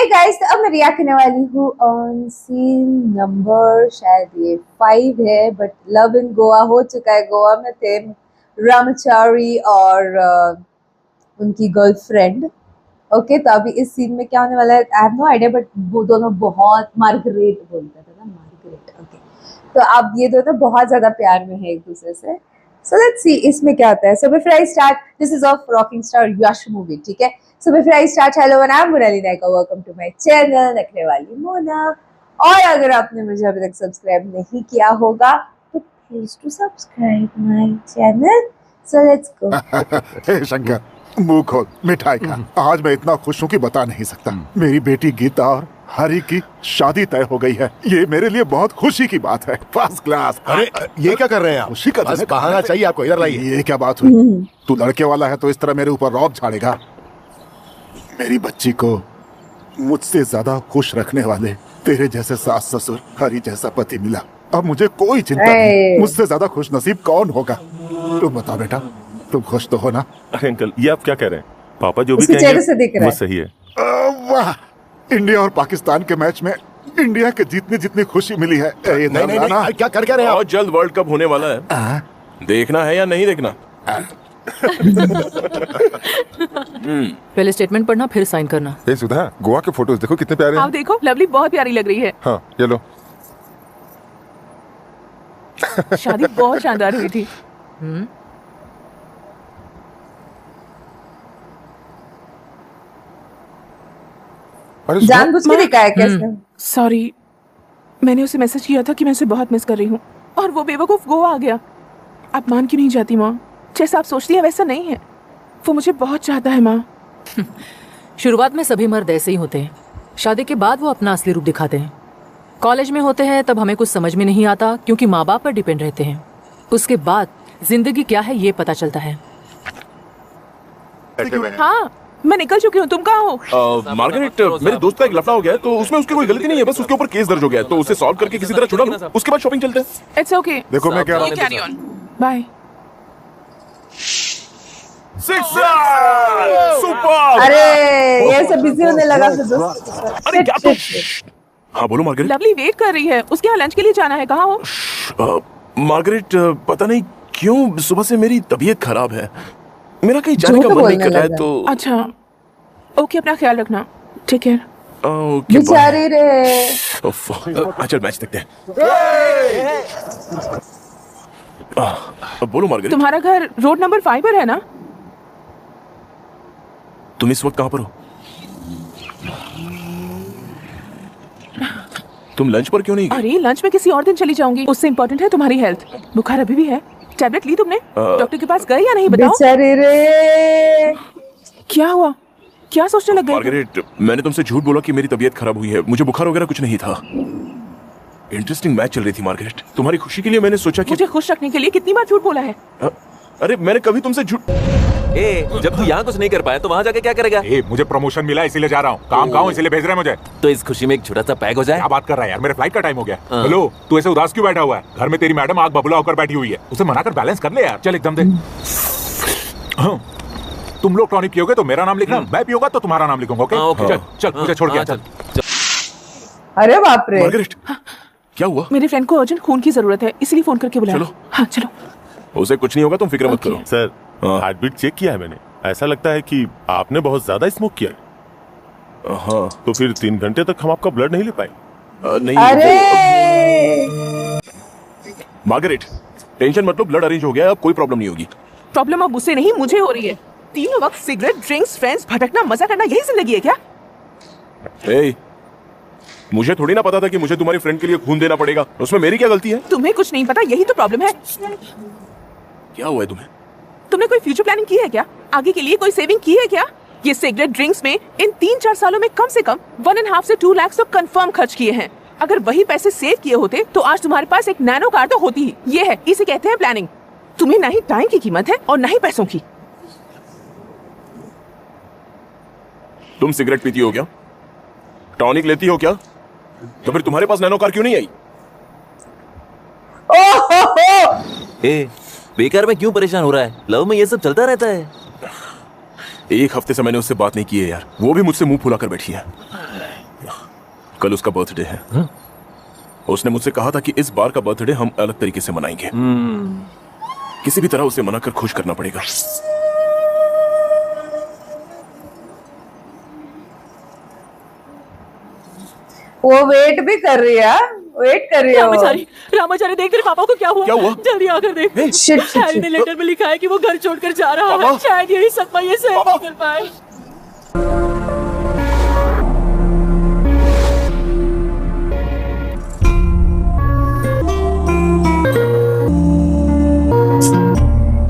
Guys, तो अब मैं रिया करने वाली हूँ ऑन सीन नंबर शायद ये 5 है, बट लव इन गोवा हो चुका है। गोवा में थे रामाचारी और उनकी गर्लफ्रेंड। ओके, तो अभी इस सीन में क्या होने वाला है I have no idea, but वो दोनों बहुत मार्गरेट बोलता था ना, मार्गरेट। ओके, तो अब ये दोनों बहुत ज्यादा प्यार में है एक दूसरे से। सो लेट्स सी इसमें क्या होता है। So before I start, this is of rocking star Yash movie, ठीक है। So before I start, hello and I am Monali Nayka, welcome to my channel Nakhre Wali Mona. और अगर आपने मुझे अभी तक सब्सक्राइब नहीं किया होगा तो please to subscribe my channel. So let's go. हे शंकर, मुंह खोल, मिठाई खा। आज मैं इतना खुश हूँ कि बता नहीं सकता। मेरी बेटी गीता और हरी की शादी तय हो गई है। ये मेरे लिए बहुत खुशी की बात है। First class. अरे ये क्या कर रहे हैं आप? खुशी का बस बहाना चाहिए आपको, इधर लाइए। ये क्या बात हुई? तू लड़के वाला है तो इस तरह मेरे ऊपर रौब झाड़ेगा? मेरी बच्ची को मुझसे ज्यादा खुश रखने वाले तेरे जैसे सास ससुर, हरी जैसा पति मिला। अब मुझे कोई चिंता नहीं। मुझसे ज्यादा खुश नसीब कौन होगा? तुम बताओ बेटा, तुम खुश तो हो ना? अरे अंकल, ये आप क्या कह रहे हैं? पापा जो भी उसके चेहरे से दिख कहेंगे रहा वो है। सही है। वाह, इंडिया और पाकिस्तान के मैच में इंडिया के जीतने जितनी खुशी मिली है। नहीं नहीं नहीं, क्या कर रहे हैं आप? और जल्द वर्ल्ड कप होने वाला है। देखना है या नहीं देखना? पहले स्टेटमेंट पढ़ना फिर साइन करना। ए सुधा, गोवा के फोटोज देखो कितने प्यारे आप हैं। देखो, लवली बहुत प्यारी लग रही है। हाँ, ये लो। शादी बहुत शानदार हुई थी। अरे सुधा, जानबूझ के दिखाया क्या इसने? सॉरी, मैंने उसे मैसेज किया था कि मैं उसे बहुत मिस कर रही हूँ और वो बेवकूफ गोवा आ गया। आप मान क्यों नहीं जाती माँ? जैसा आप सोचती है वैसा नहीं है। वो मुझे बहुत चाहता है माँ। शुरुआत में सभी मर्द ऐसे ही होते हैं, शादी के बाद वो अपना असली रूप दिखाते हैं। कॉलेज में होते हैं तब हमें कुछ समझ में नहीं आता क्योंकि माँ बाप पर डिपेंड रहते हैं। उसके बाद जिंदगी क्या है ये पता चलता है। हाँ, मैं निकल चुकी हूँ। तुम कहाँ हो? मार्गरेट, मेरे दोस्त का एक लफड़ा हो गया है तो उसमें उसकी कोई गलती नहीं है, बस उसके ऊपर केस दर्ज हो गया है, तो उसे सॉल्व करके किसी तरह छुड़ा लूं, उसके बाद शॉपिंग चलते हैं। इट्स ओके, देखो मैं कह रहा हूँ, बाय। सुपर! अरे ये सब बिजी होने लगा फिर दोस्त। अरे क्या तो? हाँ बोलो मार्गरेट। लवली वेट कर रही है, उसके यहाँ लंच के लिए जाना है। कहाँ हो? मार्गरेट, पता नहीं क्यों सुबह से मेरी तबीयत खराब है। मेरा कहीं जाने का झूठ मन नहीं बोलने कर रहा है लगा। तो अच्छा, ओके, अपना ख्याल रखना। ठीक है। ओके, बेचारे रे। चल मैच देखते हैं। बोलो मार्गरेट, तुम्हारा घर रोड नंबर 5 पर है ना? तुम इस वक्त कहाँ पर हो? तुम लंच पर क्यों नहीं गई? अरे लंच में किसी और दिन चली जाऊंगी, उससे इम्पोर्टेंट है तुम्हारी हेल्थ। बुखार अभी भी है? टैबलेट ली तुमने? डॉक्टर के पास गए या नहीं बताओ? बेचारे रे। क्या हुआ? क्या सोचने लग गए? मार्गरेट, मैंने तुमसे झूठ बोला कि मेरी तबीयत खराब हुई है। मुझे बुखार वगैरह कुछ नहीं था। इंटरेस्टिंग मैच चल रही थी मार्गरेट। तुम्हारी खुशी के लिए मैंने सोचा कि मुझे खुश रखने के लिए कितनी बार झूठ बोला है? अरे मैंने कभी तुमसे झूठ। जब तू यहाँ कुछ नहीं कर पाया तो वहाँ जाके क्या करेगा? मुझे प्रमोशन मिला इसीलिए जा रहा हूँ। काम गाँव इसीलिए भेज रहे हैं मुझे। तो इस खुशी में एक छोटा सा पैक हो जाए। क्या बात कर रहा है यार, मेरे फ्लाइट का टाइम हो गया। हेलो, तू ऐसे उदास क्यों बैठा हुआ है? घर में तेरी मैडम आग बबूला होकर बैठी हुई है, उसे मनाकर बैलेंस कर ले यार। चल एकदम दे। हाँ, तुम लोग टॉनिक पियोगे तो मेरा नाम लिखना, मैं पियोगा तो तुम्हारा नाम लिखूंगा। ओके, चल चल, मुझे छोड़ के आ, चल। अरे बाप रे। मार्गरेट, क्या हुआ? मेरे फ्रेंड को अर्जेंट खून की जरूरत है, इसलिए फोन करके बुलाया। चलो। हाँ चलो। उसे कुछ नहीं होगा, तुम फिक्र मत करो। सर, हार्ट बीट चेक किया है मैंने। ऐसा लगता है कि आपने बहुत ज्यादा स्मोक किया। हाँ, तो फिर 3 घंटे तक हम आपका ब्लड नहीं ले पाए। नहीं। अरे मार्गरेट, टेंशन मत लो, ब्लड अरेंज हो गया, अब कोई प्रॉब्लम नहीं होगी। प्रॉब्लम अब मुझसे नहीं मुझे हो रही है। तीनों वक्त सिगरेट, ड्रिंक्स, फ्रेंड्स, भटकना, मजा करना, यही जिंदगी है क्या? मुझे थोड़ी ना पता था कि मुझे तुम्हारी फ्रेंड के लिए खून देना पड़ेगा। उसमें मेरी क्या गलती है? तुम्हें कुछ नहीं पता, यही तो प्रॉब्लम है। क्या हुआ है तुम्हें? तुमने कोई फ्यूचर प्लानिंग की है क्या? आगे के लिए कोई सेविंग की है क्या? ये सिगरेट, ड्रिंक्स में इन 3-4 सालों में कम से कम 1.5 से 2 लाख तो कंफर्म खर्च किए हैं। अगर वही पैसे सेव किए होते तो आज तुम्हारे पास एक नैनो कार तो होती ही। ये है, इसे कहते हैं प्लानिंग। तुम्हें ना ही टाइम की कीमत है और ना ही पैसों की। तुम सिगरेट पीती हो क्या? टॉनिक लेती हो क्या? तो फिर तुम्हारे पास नैनो कार क्यों नहीं आई? बेकार में क्यों परेशान हो रहा है? लव में ये सब चलता रहता है। एक हफ्ते से मैंने उससे बात नहीं की है यार, वो भी मुझसे मुंह फुला कर बैठी है। कल उसका बर्थडे है। उसने मुझसे कहा था कि इस बार का बर्थडे हम अलग तरीके से मनाएंगे। किसी भी तरह उसे मनाकर खुश करना पड़ेगा। वो वेट भी कर रही है, वेट कर रही है वो। रामाचारी देख तेरे पापा को क्या हुआ? क्या हुआ? जल्दी आकर देख। शिट, शिट, हैरी ने शिट। लेटर में लिखा है कि वो घर छोड़कर जा रहा है। शायद यही सदमा ये सहन नहीं कर पाए।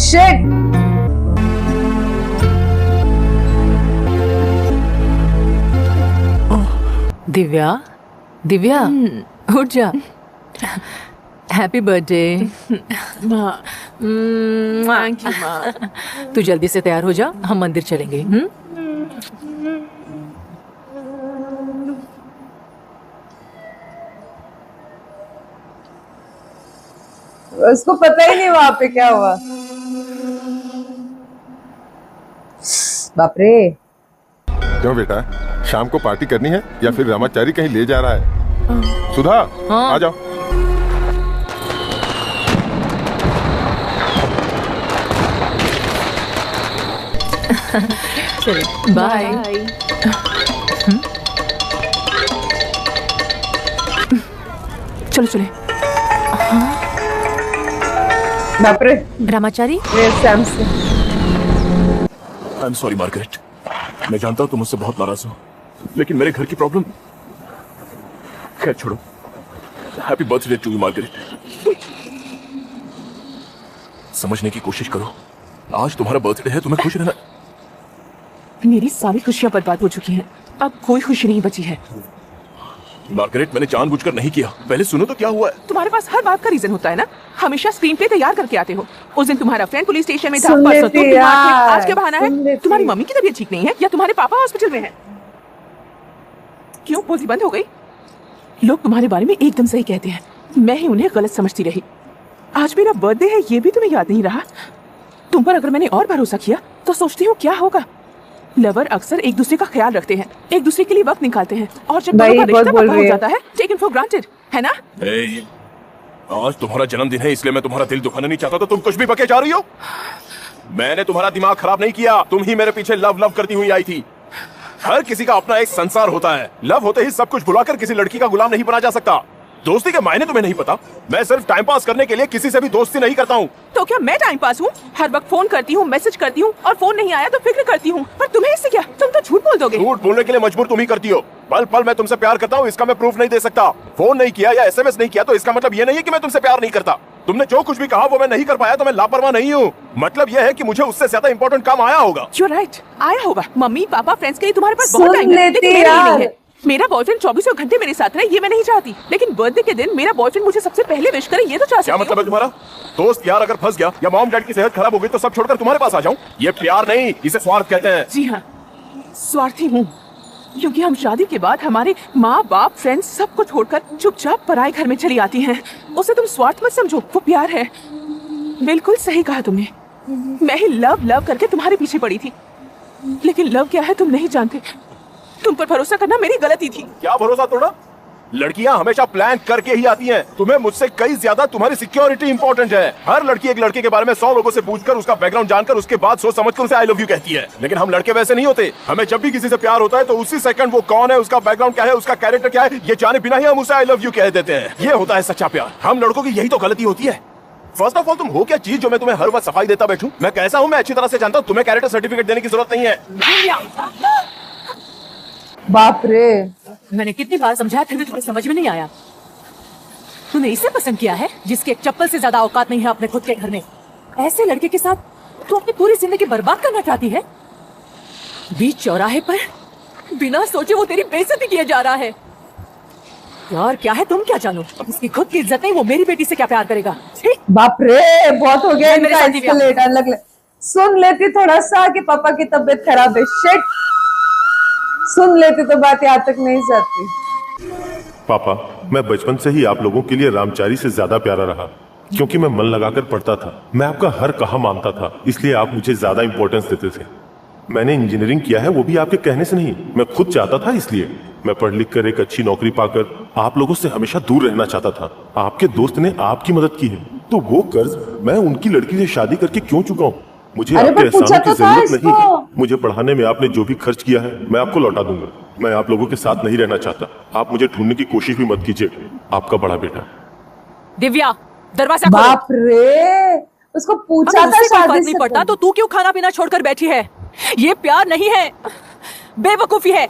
शिट। दिव्या, दिव्या, उठ जा। Happy birthday. थैंक यू माँ। तू जल्दी से तैयार हो जा, हम मंदिर चलेंगे। उसको पता ही नहीं वहां पे क्या हुआ। बाप रे। क्यों बेटा, शाम को पार्टी करनी है या फिर रामाचारी कहीं ले जा रहा है? सुधा, आ जाओ। चलो बाय। चलो चले। बाप रे। रामाचारी, सैम से। आई एम सॉरी मार्गरेट, मैं जानता हूं तुम मुझसे बहुत नाराज हो, लेकिन मेरे घर की प्रॉब्लम। खैर छोड़ो। Happy birthday to you Margaret. समझने की कोशिश करो, आज तुम्हारा बर्थडे है, तुम्हें खुश रहना। मेरी सारी खुशियां बर्बाद हो चुकी हैं, अब कोई खुशी नहीं बची है। मार्गरेट, मैंने जानबूझकर नहीं किया। पहले सुनो तो क्या हुआ है। तुम्हारे पास हर बात का रीजन होता है ना, हमेशा स्क्रीन प्ले तैयार करके आते हो। उस दिन तुम्हारा फ्रेंड पुलिस स्टेशन में था, सुन परसों लेती तुम बीमार थे, यार, आज क्या बहाना सुन है? लेती। तुम्हारी मम्मी की तबीयत ठीक नहीं है या तुम्हारे पापा हॉस्पिटल में है? क्यों बोलती बंद हो गई? लोग तुम्हारे बारे में एकदम सही कहते हैं, मैं ही उन्हें गलत समझती रही। आज मेरा बर्थडे है ये भी तुम्हें याद नहीं रहा? तुम पर अगर मैंने और भरोसा किया तो सोचती हूँ क्या होगा। लवर अक्सर एक दूसरे का ख्याल रखते हैं, एक दूसरे के लिए वक्त निकालते हैं, और जब दोनों का रिश्ता पक्का हो जाता है, टेकन फॉर ग्रांटेड, है ना? आज तुम्हारा जन्मदिन है, इसलिए मैं तुम्हारा दिल दुखाना नहीं चाहता, तो तुम कुछ भी बके जा रही हो। मैंने तुम्हारा दिमाग खराब नहीं किया, तुम ही मेरे पीछे लव लव करती हुई आई थी। हर किसी का अपना एक संसार होता है। लव होते ही सब कुछ भुलाकर किसी लड़की का गुलाम नहीं बना जा सकता। दोस्ती के मायने तुम्हें नहीं पता। मैं सिर्फ टाइम पास करने के लिए किसी से भी दोस्ती नहीं करता हूँ। तो क्या मैं टाइम पास हूँ? हर वक्त फोन करती हूँ, मैसेज करती हूँ, और फोन नहीं आया तो फिक्र करती हूँ, पर तुम्हें इससे क्या? तुम तो झूठ बोल दोगे। झूठ बोलने के लिए मजबूर तुम ही करती हो। पल पल मैं तुमसे प्यार करता हूँ, इसका मैं प्रूफ नहीं दे सकता। फोन नहीं किया या एसएमएस नहीं किया तो इसका मतलब ये नहीं है कि मैं तुमसे प्यार नहीं करता। तुमने जो कुछ भी कहा वो मैं नहीं कर पाया तो मैं लापरवाह नहीं हूँ। मतलब यह है कि मुझे उससे ज्यादा इंपॉर्टेंट काम आया होगा। You're right, आया होगा। मम्मी पापा फ्रेंड्स के लिए तुम्हारे पास सुन बहुत टाइम है, लेती लेकिन मेरे लिए यार। नहीं है। मेरा बॉयफ्रेंड 24 घंटे मेरे साथ रहे ये मैं नहीं चाहती, लेकिन बर्थडे के दिन मेरा बॉयफ्रेंड मुझे सबसे पहले विश करे ये तो चाह सकती क्या हूँ। मतलब है तुम्हारा? दोस्त यार अगर फंस गया या मॉम डैड की सेहत खराब हो गई तो सब छोड़कर तुम्हारे पास आ जाऊं? ये प्यार नहीं, इसे स्वार्थ कहते हैं। जी हाँ, स्वार्थी हूँ, क्योंकि हम शादी के बाद हमारे माँ बाप फ्रेंड्स सबको छोड़कर चुपचाप पराए घर में चली आती हैं। उसे तुम स्वार्थ मत समझो, वो प्यार है। बिल्कुल सही कहा तुमने। मैं ही लव लव करके तुम्हारे पीछे पड़ी थी, लेकिन लव क्या है तुम नहीं जानते। तुम पर भरोसा करना मेरी गलती थी। क्या भरोसा तोड़ा? लड़कियां हमेशा प्लान करके ही आती हैं। तुम्हें मुझसे कई ज्यादा तुम्हारी सिक्योरिटी इंपॉर्टेंट है। हर लड़की एक लड़के के बारे में 100 लोगों से पूछकर उसका बैकग्राउंड जानकर उसके बाद सोच समझकर उसे आई लव यू कहती है। लेकिन हम लड़के वैसे नहीं होते। हमें जब भी किसी से प्यार होता है तो उसी सेकंड वो कौन है, उसका बैकग्राउंड क्या है, उसका कैरेक्टर क्या है, ये जाने बिना ही हम उसे आई लव यू कह देते हैं। ये होता है सच्चा प्यार। हम लड़कों की यही तो गलती होती है। फर्स्ट ऑफ ऑल तुम हो क्या चीज जो मैं तुम्हें हर वक्त सफाई देता बैठूं? मैं कैसा हूं मैं अच्छी तरह से जानता हूं। तुम्हें कैरेक्टर सर्टिफिकेट देने की जरूरत नहीं है। बाप रे। मैंने कितनी बार समझाया फिर भी तुम्हें समझ में नहीं आया। तूने इसे पसंद किया है जिसके एक चप्पल से ज्यादा औकात नहीं है अपने खुद के घर में। ऐसे लड़के के साथ तू अपनी पूरी जिंदगी बर्बाद करना चाहती है? बीच चौराहे पर बिना सोचे वो तेरी बेइज्जती किए जा रहा है। यार क्या है, तुम क्या जानो? इसकी खुद की इज्जत नहीं, वो मेरी बेटी से क्या प्यार करेगा? बाप रे, बहुत हो गया मेरे इनका साथ ही एस्केलेट। अलग सुन लेती थोड़ा सा कि पापा की तबीयत खराब है। शिट, सुन लेती तो बात यहाँ तक नहीं जाती। पापा, मैं बचपन से ही आप लोगों के लिए रामचारी से ज्यादा प्यारा रहा, क्योंकि मैं मन लगाकर पढ़ता था। मैं आपका हर कहा मानता था, इसलिए आप मुझे ज्यादा इंपॉर्टेंस देते थे। मैंने इंजीनियरिंग किया है, वो भी आपके कहने से नहीं, मैं खुद चाहता था। इसलिए मैं पढ़ लिख कर एक अच्छी नौकरी पाकर आप लोगों से हमेशा दूर रहना चाहता था। आपके दोस्त ने आपकी मदद की है, तो वो कर्ज मैं उनकी लड़की से शादी करके क्यों चुकाऊं? मुझे अरे आपके पर पूछा एहसानों की तो था जरूरत नहीं है। इसको। मुझे पढ़ाने में आपने जो भी खर्च किया है मैं आपको लौटा दूंगा। मैं आप लोगों के साथ नहीं रहना चाहता। आप मुझे ढूंढने की कोशिश भी मत कीजिए। आपका बड़ा बेटा। दिव्या, दरवाजा खोलो। बाप रे, उसको पूछा अगर था उससे कोई शादी फर्क नहीं से पड़ता पहले। तो तू क्यों खाना पीना छोड़कर बैठी है? ये प्यार नहीं है, बेवकूफी है।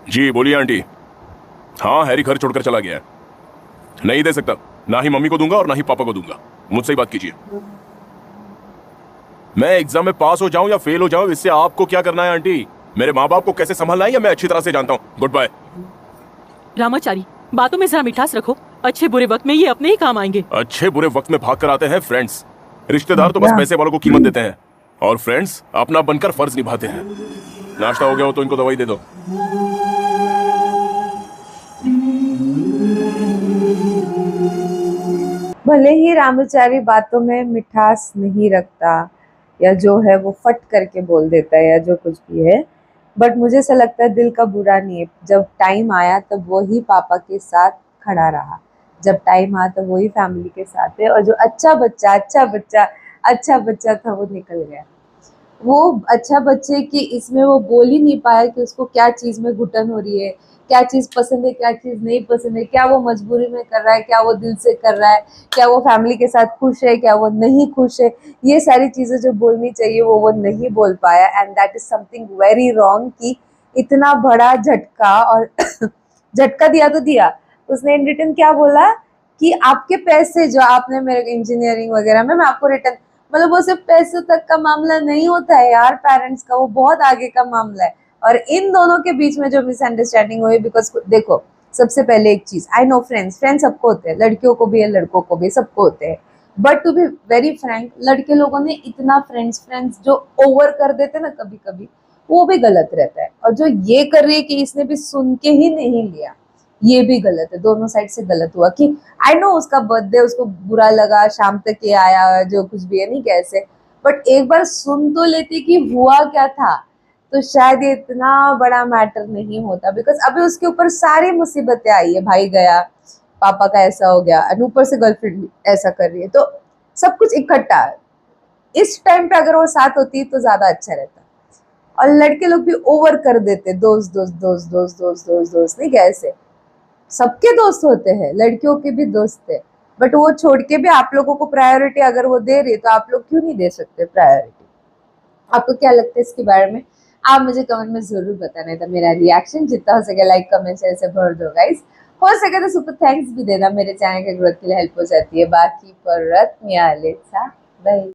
जी बोलिए आंटी। हाँ, हैरी घर छोड़कर चला गया है। नहीं दे सकता, ना ही मम्मी को दूंगा और ना ही पापा को दूंगा। मुझसे ही बात कीजिए। मैं एग्जाम में पास हो जाऊं या फेल हो जाऊं, इससे आपको क्या करना है आंटी? मेरे माँ बाप को कैसे संभालना है या मैं अच्छी तरह से जानता हूँ। Good bye. रामाचारी, बातों में जरा मिठास रखो। अच्छे बुरे वक्त में ये अपने ही काम आएंगे। अच्छे बुरे वक्त में भाग कर आते हैं फ्रेंड्स। रिश्तेदार तो बस पैसे वालों को कीमत देते हैं और फ्रेंड्स अपना बनकर फर्ज निभाते हैं। नाश्ता हो गया हो तो इनको दवाई दे दो। भले ही रामाचारी बातों में मिठास नहीं रखता या जो है वो फट करके बोल देता है या जो कुछ भी है, बट मुझे ऐसा लगता है दिल का बुरा नहीं है। जब टाइम आया तब वो ही पापा के साथ खड़ा रहा, जब टाइम आया तब वही फैमिली के साथ है, और जो अच्छा बच्चा था वो निकल गया। वो अच्छा बच्चे की इसमें वो बोल ही नहीं पाया कि उसको क्या चीज़ में घुटन हो रही है, क्या चीज़ पसंद है, क्या चीज़ नहीं पसंद है, क्या वो मजबूरी में कर रहा है, क्या वो दिल से कर रहा है, क्या वो फैमिली के साथ खुश है, क्या वो नहीं खुश है। ये सारी चीज़ें जो बोलनी चाहिए वो नहीं बोल पाया, and that is something very wrong. कि इतना बड़ा झटका, और झटका दिया तो दिया, उसने इन रिटर्न क्या बोला कि आपके पैसे जो आपने मेरे इंजीनियरिंग वगैरह में, मैं आपको रिटर्न, मतलब वो सिर्फ पैसों तक का मामला नहीं होता है यार पेरेंट्स का, वो बहुत आगे का मामला है। और इन दोनों के बीच में जो मिसअंडरस्टैंडिंग हुई, बिकॉज देखो सबसे पहले एक चीज, आई नो फ्रेंड्स सबको होते हैं, लड़कियों को भी है लड़कों को भी, सबको होते हैं, but to be very frank, लड़के लोगों ने इतना फ्रेंड्स जो ओवर कर देते ना कभी कभी, वो भी गलत रहता है। और जो ये कर रही है कि इसने भी सुन के ही नहीं लिया, ये भी गलत है। दोनों साइड से गलत हुआ। कि आई नो उसका बर्थडे उसको बुरा लगा, शाम तक ये आया, जो कुछ भी है, नहीं कैसे, बट एक बार सुन तो लेती कि हुआ क्या था, तो शायद ये इतना बड़ा मैटर नहीं होता। बिकॉज अभी उसके ऊपर सारी मुसीबतें आई है, भाई गया, पापा का ऐसा हो गया, और ऊपर से गर्लफ्रेंड ऐसा कर रही है, तो सब कुछ इकट्ठा है। इस टाइम पे अगर वो साथ होती तो ज्यादा अच्छा रहता। और लड़के लोग भी ओवर कर देते, दोस्त दोस्त दोस्त दोस्त दोस्त दोस्त दोस्त, नहीं कैसे, सबके दोस्त होते हैं, लड़कियों के भी दोस्त है, बट वो छोड़ के भी आप लोगों को प्रायोरिटी अगर वो दे रही है तो आप लोग क्यों नहीं दे सकते प्रायोरिटी? आपको क्या लगता है इसके बारे में? आप मुझे कमेंट में जरूर बताना था। मेरा रिएक्शन जितना हो सके लाइक कमेंट शेयर से भर दो गाइस। हो सके तो सुपर थैंक्स भी देना, मेरे चैनल की ग्रोथ के लिए हेल्प हो जाती है। बाकी परत मियालेचा बाय।